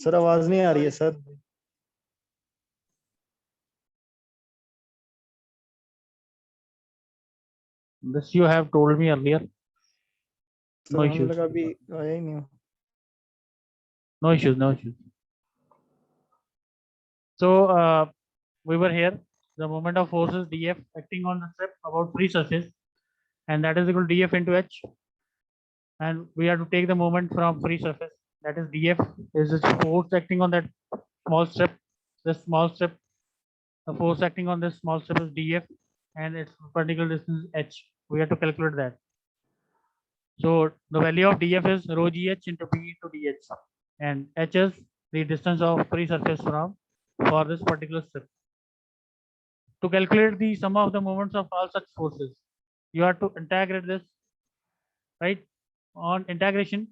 Sir आवाज नहीं आ रही है sir. This you have told me earlier. Sir No हमें issues. लगा अभी आया ही नहीं। No issues. No issues. So we were here. The moment of force is dF acting on the strip about free surface, and that is equal to dF into h. And we have to take the moment from free surface. That is dF is the force acting on that small strip. This small strip, the force acting on this small strip is dF, and its perpendicular distance h. We have to calculate that. So the value of dF is rho gh into b into dh, and h is the distance of free surface from for this particular strip. To calculate the sum of the moments of all such forces, you have to integrate this, right? On integration,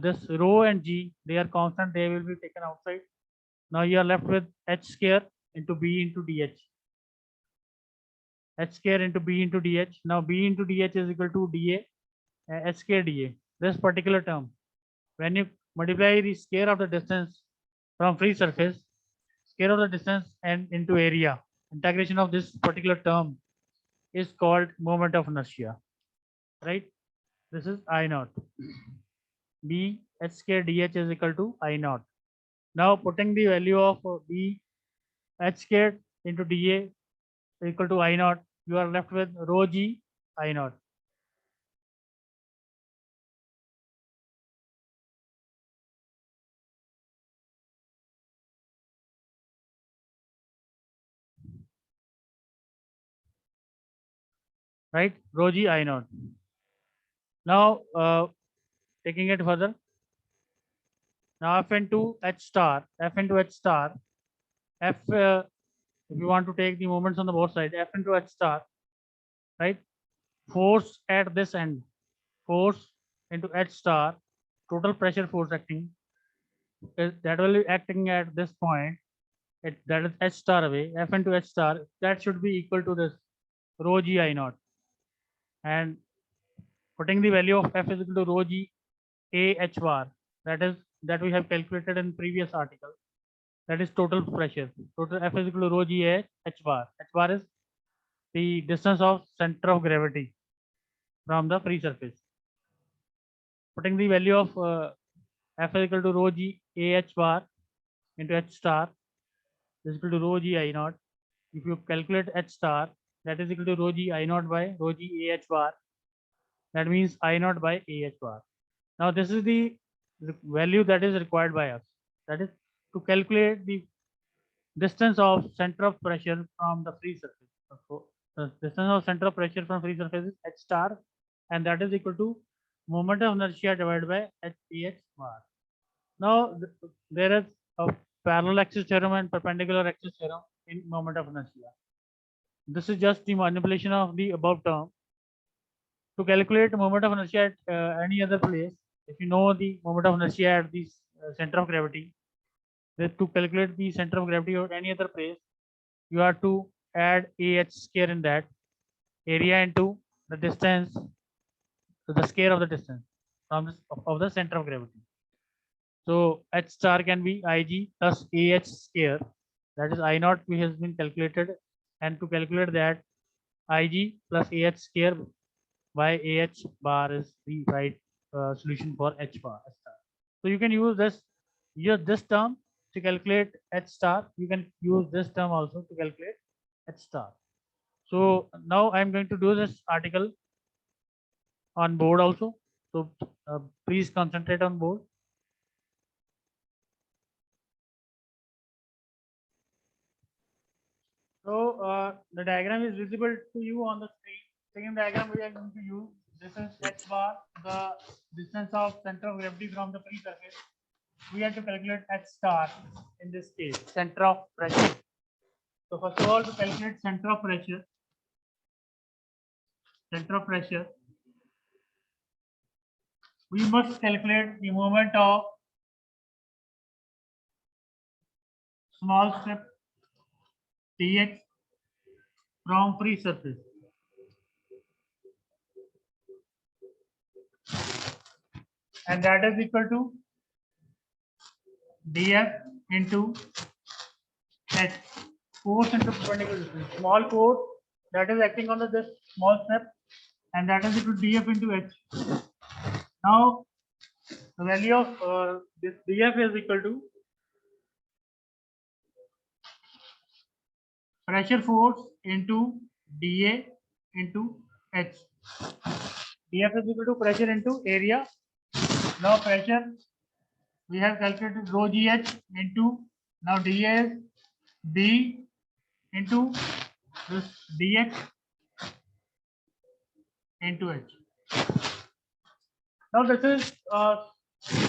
this rho and g, they are constant, they will be taken outside. Now you are left with h square into b into dh. H square into b into dh. Now b into dh is equal to dA, h square dA. This particular term, when you multiply the square of the distance from free surface, square of the distance and into area, integration of this particular term is called moment of inertia, right? This is I naught. B h square dh is equal to I naught. Now putting the value of b h squared into dA equal to I naught, you are left with rho g I naught. Right? Rho g I naught. Now taking it further. Now f into h star, f if you want to take the moments on the both sides, f into h star, right? Force at this end, force into h star, total pressure force acting, that will be acting at this point, that is h star away, f into h star, that should be equal to this rho g I naught. And putting the value of f is equal to rho g a h bar, that we have calculated in previous article. That is total pressure. Total F is equal to rho g H bar. H bar is the distance of center of gravity from the free surface. Putting the value of F is equal to rho g H bar into H star is equal to rho g I naught. If you calculate H star, that is equal to rho g I naught by rho g H bar. That means I naught by Ah bar. Now this is the value that is required by us. That is to calculate the distance of center of pressure from the free surface. So the distance of center of pressure from free surface is h star, and that is equal to moment of inertia divided by h bar. Now there is a parallel axis theorem and perpendicular axis theorem in moment of inertia. This is just the manipulation of the above term. To calculate moment of inertia at any other place, if you know the moment of inertia at the center of gravity, to calculate the center of gravity at any other place, you have to add ah square in that area into the distance, so the square of the distance from this, of the center of gravity. So h star can be ig plus ah square, that is I naught, which has been calculated, and to calculate that ig plus ah square by ah bar is the right solution for h bar. So you can use this term to calculate h star. You can use this term also to calculate h star. So now I'm going to do this article on board also. So please concentrate on board. So the diagram is visible to you on the screen. Second diagram we are going to use. This is h bar, the distance of center of gravity from the free surface. We have to calculate h star in this case, center of pressure. So first of all, to calculate center of pressure, we must calculate the moment of small strip dx from free surface. And that is equal to df into h, force into perpendicular distance. Small force that is acting on this small step, and that is equal to df into h. Now the value of this df is equal to pressure force into dA into h. df is equal to pressure into area. Now pressure we have calculated rho gh into, now dA is b into this dx into h. Now this is a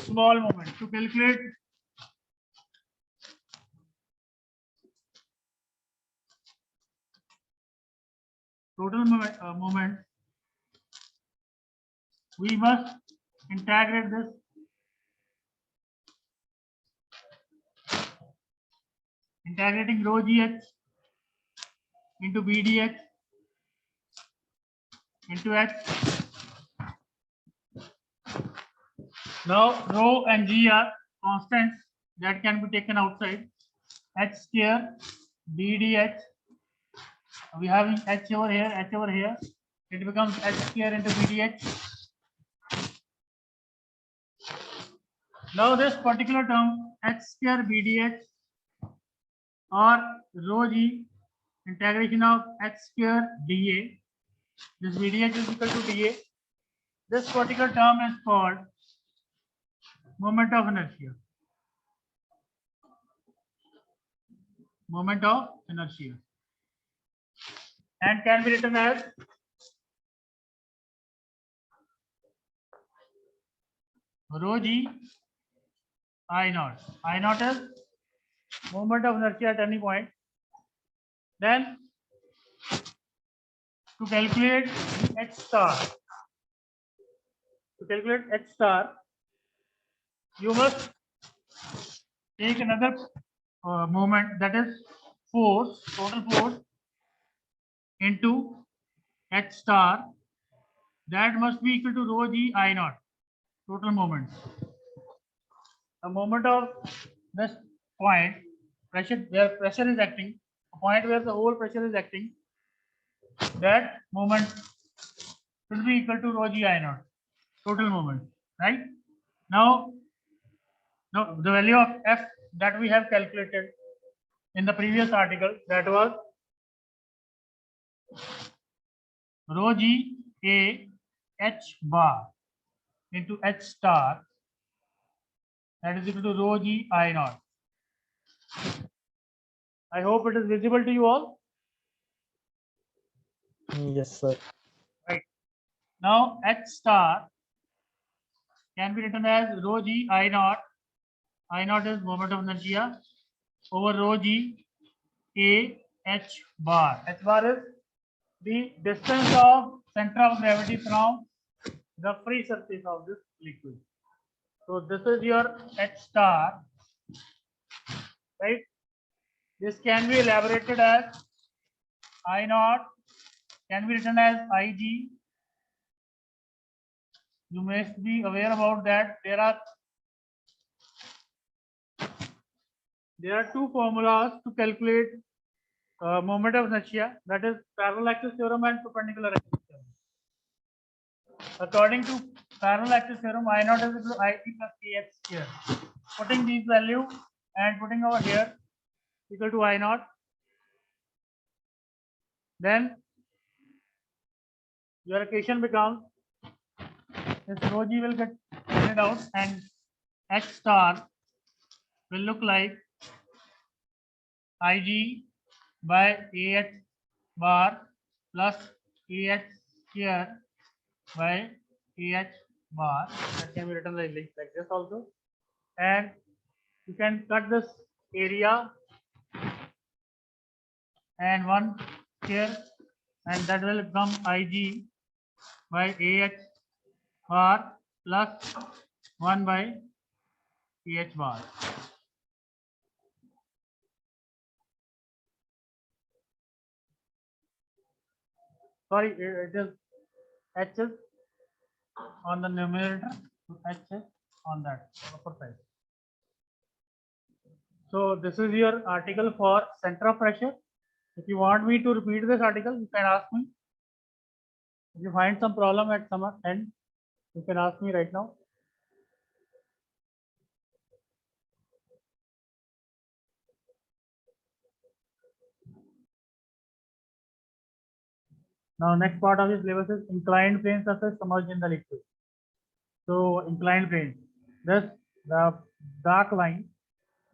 small moment. To calculate total moment, we must integrate this integrating rho gh into bdx into h. Now rho and g are constants that can be taken outside. H square bdh, we have h over here, it becomes h square into bdh. Now this particular term h square bdh or rho g integration of h square dA, this bdh is equal to dA. This particular term is called moment of inertia. Moment of inertia, and can be written as rho g I naught. I naught is moment of inertia at any point. Then to calculate h star, you must take another moment, that is force, total force into h star, that must be equal to rho g I naught, total moment. The moment of this point, pressure, where pressure is acting, a point where the whole pressure is acting, that moment should be equal to rho g I naught, total moment, right? Now the value of f that we have calculated in the previous article, that was rho g a h bar into h star, that is equal to rho g I naught. I hope it is visible to you all. Yes, sir. Right. Now h star can be written as rho g I naught. I naught is moment of inertia over rho g a h bar. H bar is the distance of center of gravity from the free surface of this liquid. So this is your h star, right? This can be elaborated as I naught, can be written as Ig. You must be aware about that. There are two formulas to calculate moment of inertia, that is parallel axis theorem and perpendicular axis theorem. According to parallel axis theorem, I naught is equal to Ig plus Kh square. Putting these value and putting over here equal to I naught, then your equation becomes this rho g will get figured out and h star will look like Ig by Ah bar plus Ah square by Ah bar. That can be written like this also. And you can cut this area and one here, and that will become Ig by Ah bar plus 1 by Ah bar. Sorry, it is H is on the numerator, H is on that upper side. So this is your article for center of pressure. If you want me to repeat this article, you can ask me. If you find some problem at some end, you can ask me right now. Now next part of this syllabus is inclined plane surface submerged in the liquid. So inclined plane, this the dark line,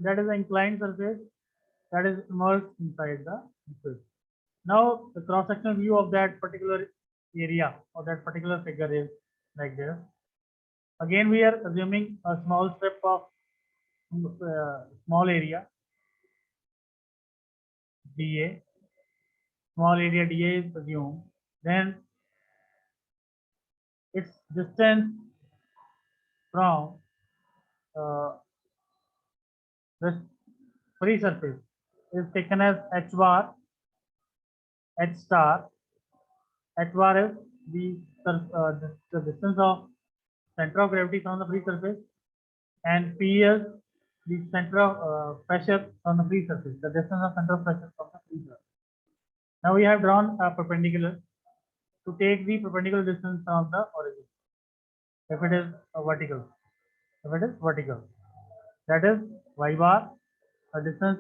that is the inclined surface that is immersed inside the liquid. Now the cross-sectional view of that particular area or that particular figure is like this. Again, we are assuming a small strip of small area dA. Small area dA is assumed. Then its distance from this free surface is taken as h bar, h star. H bar is the distance of center of gravity from the free surface, and P is the center of pressure from the free surface, the distance of center of pressure from the free surface. Now we have drawn a perpendicular to take the perpendicular distance from the origin. If it is vertical, that is y bar, a distance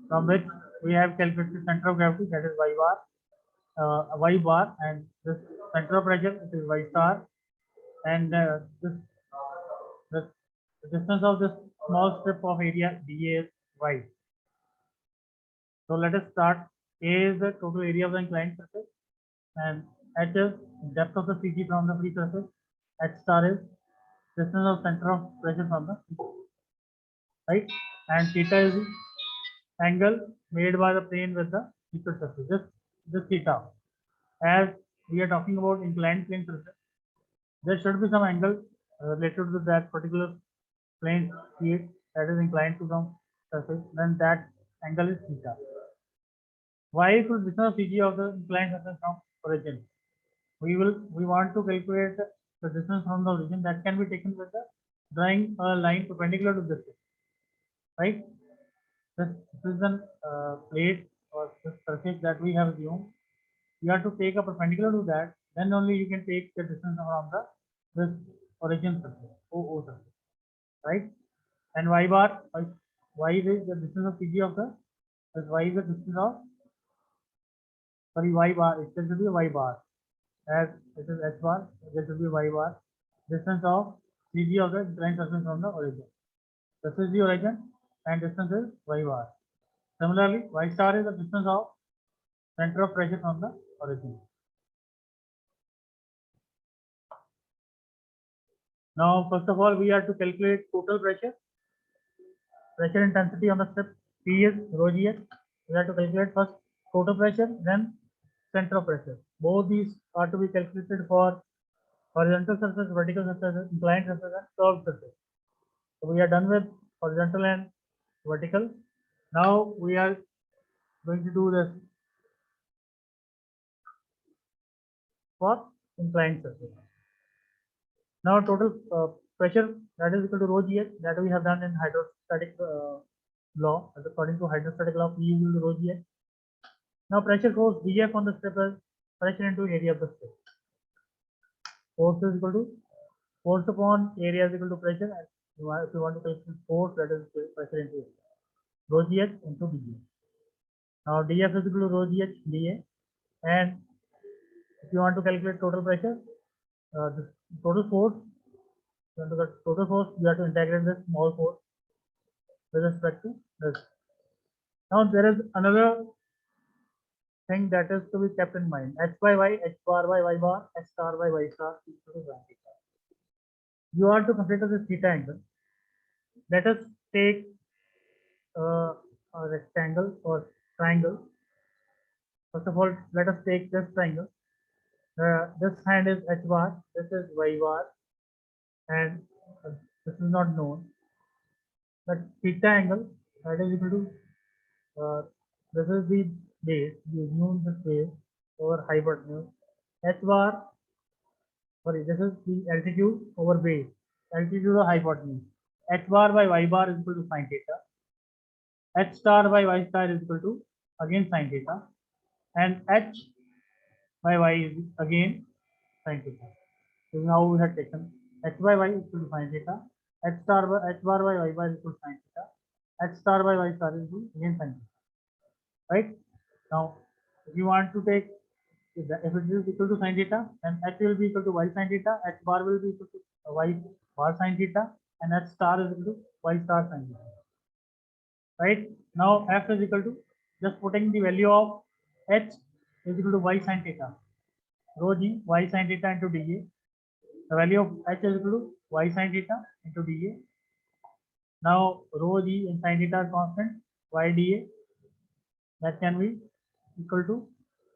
from which we have calculated center of gravity, that is y bar, and this center of pressure, it is y star, and this the distance of this small strip of area dA is y. So let us start. A is the total area of the inclined surface, and h is depth of the CG from the free surface. H star is distance of center of pressure from the free surface, right? And theta is the angle made by the plane with the liquid surface. This theta, as we are talking about inclined plane surface, there should be some angle related to that particular plane sheet that is inclined to the surface. Then that angle is theta. Y equals distance of CG of the inclined surface from origin. We want to calculate the distance from the origin that can be taken with the drawing a line perpendicular to this, right? This is an plate or the surface that we have assumed. You have to take a perpendicular to that, then only you can take the distance from the this origin surface, OO surface, right? And y bar, y is the distance of CG of the, this y is the distance of, sorry, y bar, it should be y bar, as it is h bar, there should be y bar, distance of CG of the inclined surface from the origin. This is the origin and distance is y bar. Similarly, y star is the distance of center of pressure from the origin. Now, first of all, we have to calculate total pressure intensity on the strip. P is rho g h. We have to calculate first total pressure, then center of pressure. Both these are to be calculated for horizontal surface, vertical surface, inclined surface, and curved surface. So we are done with horizontal and vertical. Now we are going to do this for inclined surface. Now total pressure, that is equal to rho gh, that we have done in hydrostatic law. As according to hydrostatic law, P is equal to rho gh. Now pressure force dF on the strip is pressure into area of the strip. Force is equal to force upon area is equal to pressure. And if you want to calculate force, that is pressure into area. Rho gh into dA. Now dF is equal to rho gh dA, and if you want to calculate total pressure, this total force, you want to get total force, you have to integrate this small force with respect to this. Now there is another thing that is to be kept in mind. H by y, h bar by y bar, h star by y star equal to tan theta. You want to consider this theta angle. Let us take a rectangle or triangle. First of all, let us take this triangle. This hand is h bar, this is y bar, and this is not known. But theta angle, that is equal to this is the base. You assume this base over hypotenuse. H bar, sorry, this is the altitude over base. Altitude or hypotenuse. H bar by y bar is equal to sin theta. H star by y star is equal to again sin theta, and H by y is again sin theta. This is how we had taken H by y is equal to sin theta, H bar by y bar is equal to sin theta, H star by y star is equal to again sin theta. Right? Now, if you want to take, if it is equal to sin theta, then H will be equal to y sin theta, H bar will be equal to y bar sin theta, and H star is equal to y star sin theta. Right? Now, F is equal to, just putting the value of H is equal to y sin theta, rho g y sin theta into dA. The value of H is equal to y sin theta into dA. Now, rho g and sin theta are constant, y dA, that can be equal to,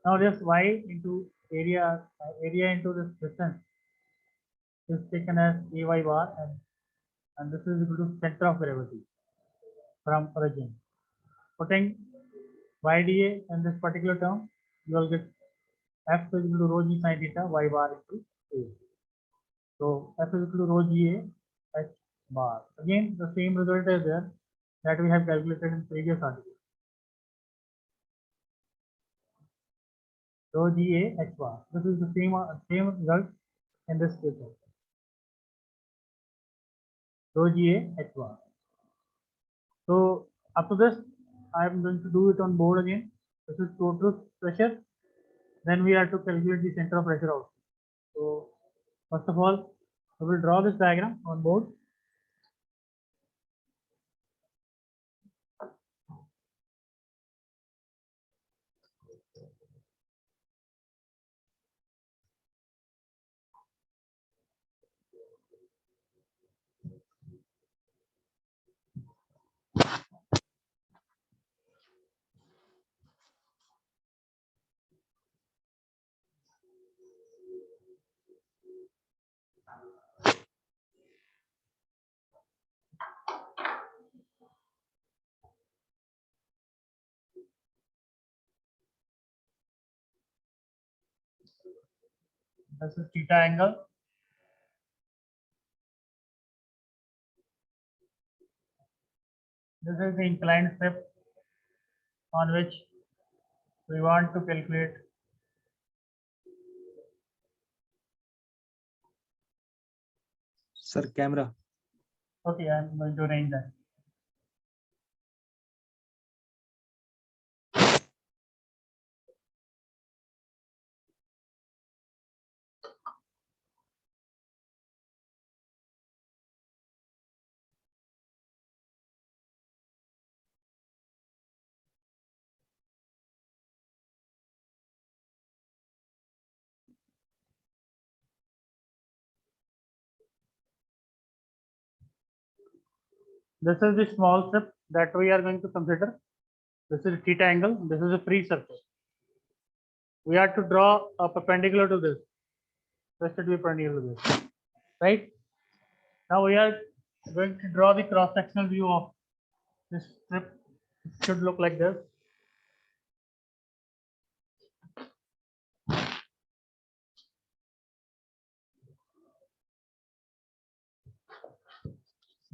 now this y into area into this distance is taken as ay bar, and this is equal to center of gravity from origin. Putting yda in this particular term, you will get f is equal to rho g sin theta y bar into a. So f is equal to rho g a h bar. Again, the same result is there that we have calculated in previous article. Rho g a h bar. This is the same result in this case also. Rho g a h bar. So after this, I am going to do it on board again. This is total pressure. Then we have to calculate the center of pressure also. So first of all, we will draw this diagram on board. This is theta angle. This is the inclined strip on which we want to calculate Sir, camera. Okay, I am going to arrange that. This is the small strip that we are going to consider. This is theta angle. This is a free surface. We have to draw a perpendicular to this. This should be perpendicular to this. Right? Now we are going to draw the cross-sectional view of this strip. It should look like this.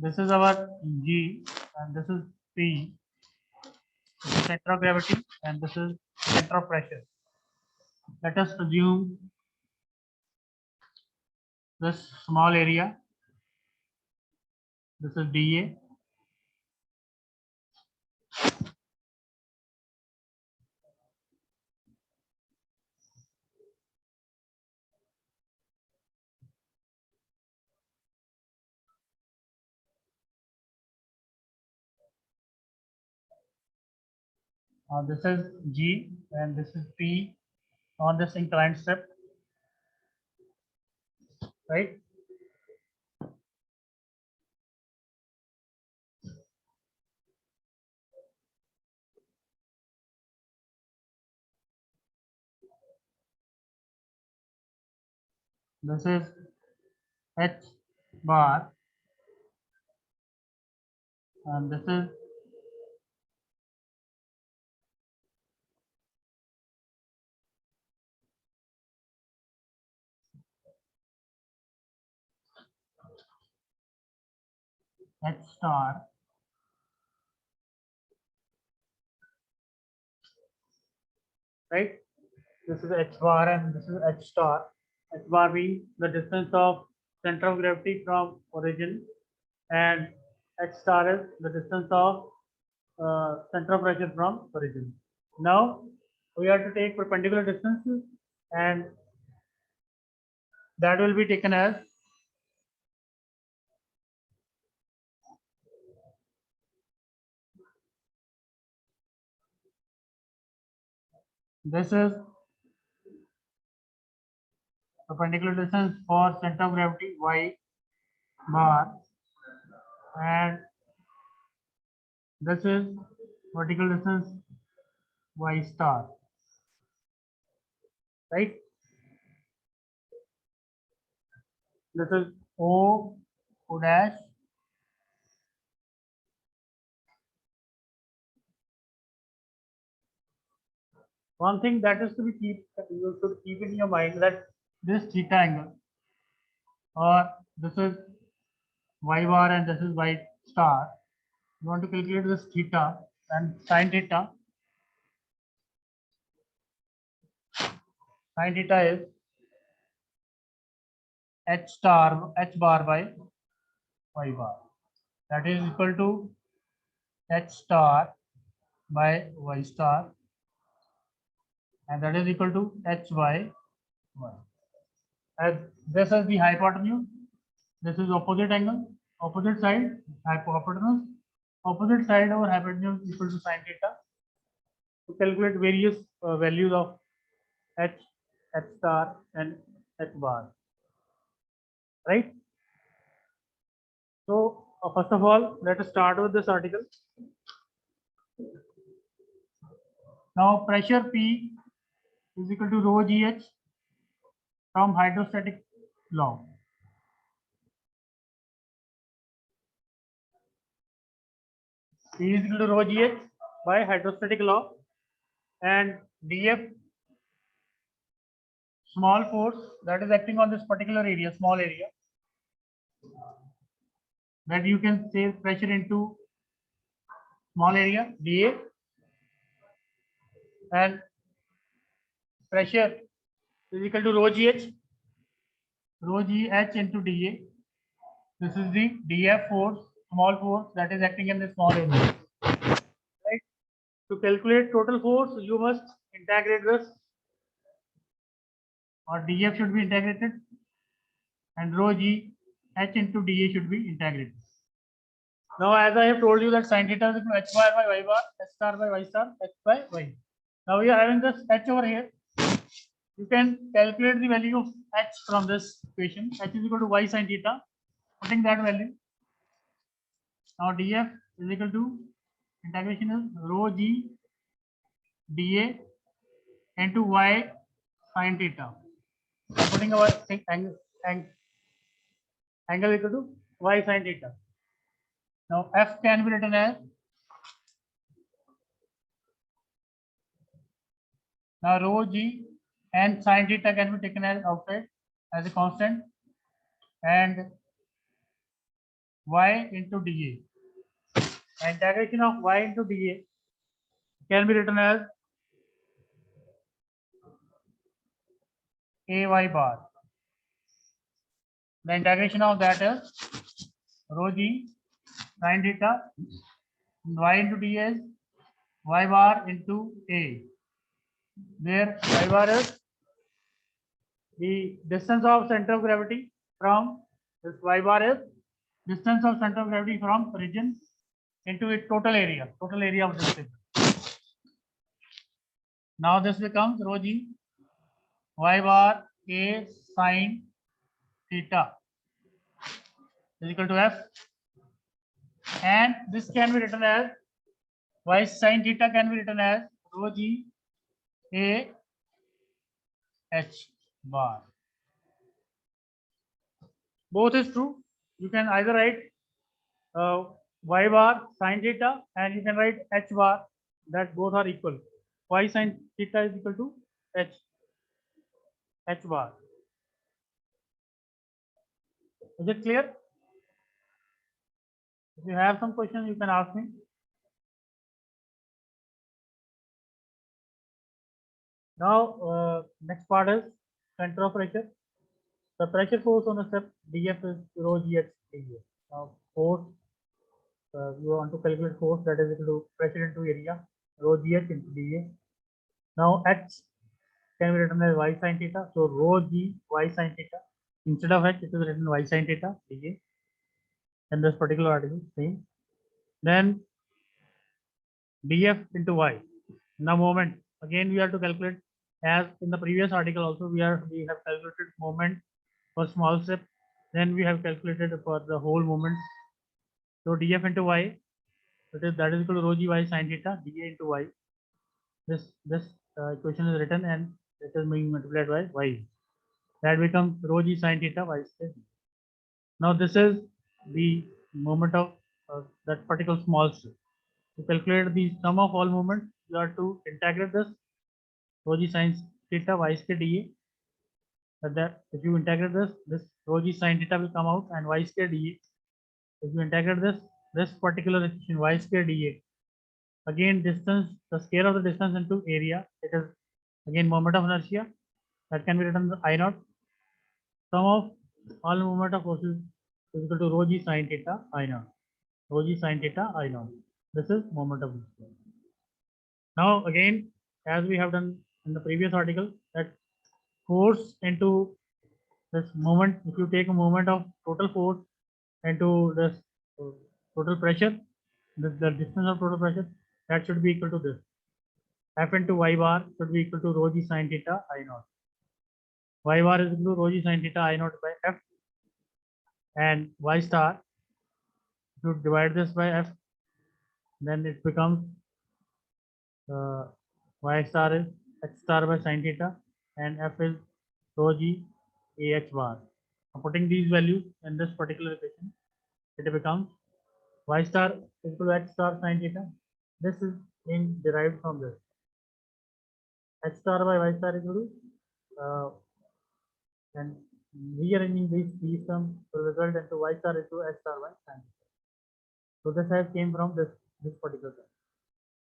This is our G, and this is P. This is center of gravity, and this is center of pressure. Let us assume this small area. This is dA. This is G, and this is P on this inclined strip, right? This is H bar, and this is H star, right? This is h bar and this is h star. H bar being the distance of center of gravity from origin, and h star is the distance of center of pressure from origin. Now we have to take perpendicular distances, and that will be taken as this is perpendicular distance for center of gravity y bar, and this is vertical distance y star, right? This is O dash, one thing that is to be you should keep in your mind that this theta angle, or this is y bar and this is y star. You want to calculate this theta and sin theta. Sin theta is h bar by y bar. That is equal to h star by y star, and that is equal to h by y. As this is the hypotenuse, this is opposite angle, opposite side, hypotenuse, opposite side over hypotenuse equal to sin theta. To calculate various values of h, h star, and h bar, right? So first of all, let us start with this article. Now pressure P is equal to rho GH from hydrostatic law. P is equal to rho GH by hydrostatic law, and dF, small force that is acting on this particular area, small area, that you can say pressure into small area dA, and pressure is equal to rho GH into dA. This is the dF force, small force that is acting in the small area, right? To calculate total force, you must integrate this, or dF should be integrated, and rho g h into dA should be integrated. Now, as I have told you that sin theta is equal to h bar by y bar, h star by y star, h by y. Now we are having this h over here. You can calculate the value of h from this equation. H is equal to y sin theta. Putting that value. Now dF is equal to integration is rho g dA into y sin theta. Putting our angle equal to y sin theta. Now F can be written as, now rho g and sin theta can be taken as outside as a constant, and y into dA. Integration of y into dA can be written as ay bar. The integration of that is rho g sin theta, y into dA is y bar into a, where y bar is the distance of center of gravity from this, y bar is distance of center of gravity from origin into its total area of this thing. Now this becomes rho g y bar a sin theta is equal to F, and this can be written as y sin theta can be written as rho g a h bar. Both is true. You can either write y bar sin theta, and you can write h bar, that both are equal. Y sin theta is equal to h bar. Is it clear? If you have some question, you can ask me. Now, next part is center of pressure. The pressure force on the step dF is rho gh dA. Now, force, you want to calculate force, that is equal to pressure into area, rho gh into dA. Now, h can be written as y sin theta. So, rho g y sin theta. Instead of h, it is written y sin theta dA. In this particular article, same. Then dF into y. Now, moment. Again, we have to calculate, as in the previous article also, we have calculated moment for small step. Then we have calculated for the whole moment. So dF into y, that is equal to rho g y sin theta dA into y. This equation is written and it is being multiplied by y. That becomes rho g sin theta y square. Now this is the moment of that particular small step. To calculate the sum of all moments, you have to integrate this rho g sin theta y square dA. That if you integrate this rho g sin theta will come out and y square dA. If you integrate this particular equation y square dA, again distance, the square of the distance into area, it is again moment of inertia, that can be written as I naught. Sum of all moment of forces is equal to rho g sin theta I naught. Rho g sin theta I naught. This is moment of inertia. Now again, as we have done in the previous article, that force into this moment, if you take a moment of total force into this total pressure, the distance of total pressure, that should be equal to this. F into y bar should be equal to rho g sin theta I naught. Y bar is equal to rho g sin theta I naught by F, and y star, if you divide this by F, then it becomes y star is h star by sin theta, and F is rho g ah bar. Now, putting these values in this particular equation, it becomes y star is equal to h star sin theta. This is being derived from this. H star by y star is equal to and rearranging these terms will result into y star is to h star by sin theta. So this has came from this particular term.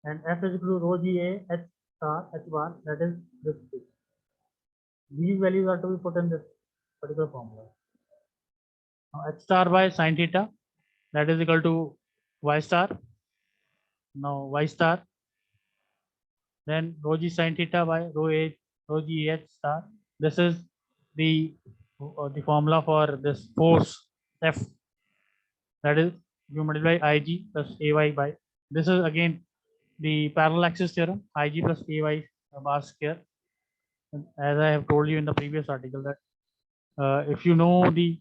And F is equal to rho g a h star h bar, that is this thing. These values are to be put in this particular formula. Now h star by sin theta, that is equal to y star. Now y star, then rho g sin theta by rho g h star. This is the formula for this force F, that is you multiply ig plus ay by, this is again the parallel axis theorem, ig plus ay bar square. And as I have told you in the previous article, that if you know the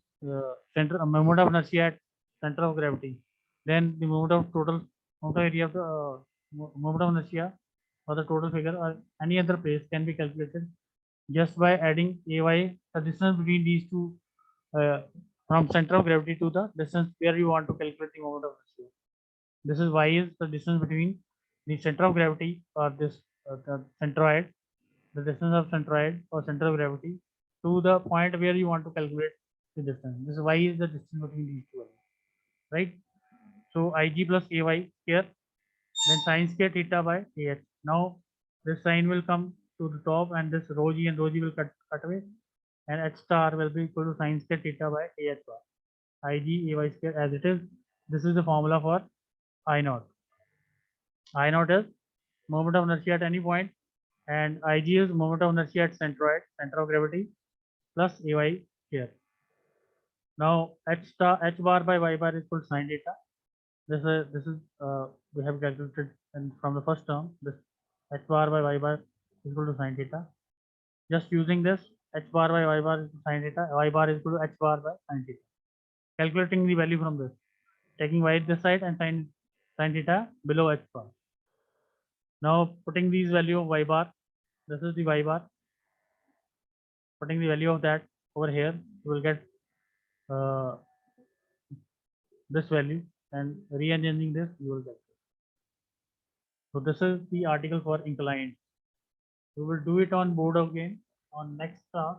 moment of inertia at center of gravity, then the moment of total moment of area of the moment of inertia or the total figure or any other place can be calculated just by adding ay, the distance between these two, uh, from center of gravity to the distance where you want to calculate the moment of inertia. This is y is the distance between the center of gravity or this the centroid, the distance of centroid or center of gravity to the point where you want to calculate the distance. This y is the distance between these two, right? So ig plus ay here, then sin square theta by ah. Now this sign will come to the top and this rho g and rho g will cut away, and h star will be equal to sin square theta by ah bar. Ig ay square as it is. This is the formula for I naught. I naught is moment of inertia at any point, and Ig is moment of inertia at centroid, center of gravity, plus Ay here. Now h bar by y bar is equal to sin theta. This is we have calculated and from the first term. This h bar by y bar is equal to sin theta. Just using this, h bar by y bar is sin theta. Y bar is equal to h bar by sin theta. Calculating the value from this, taking y this side and sin theta below h bar. Now putting these value of y bar, this is the y bar. Putting the value of that over here, you will get uh, this value, and rearranging this, you will get this. So this is the article for inclined. We will do it on board again on next class.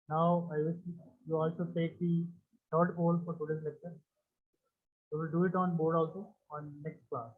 Now I wish you also take the third poll for today's lecture. We will do it on board also on next class.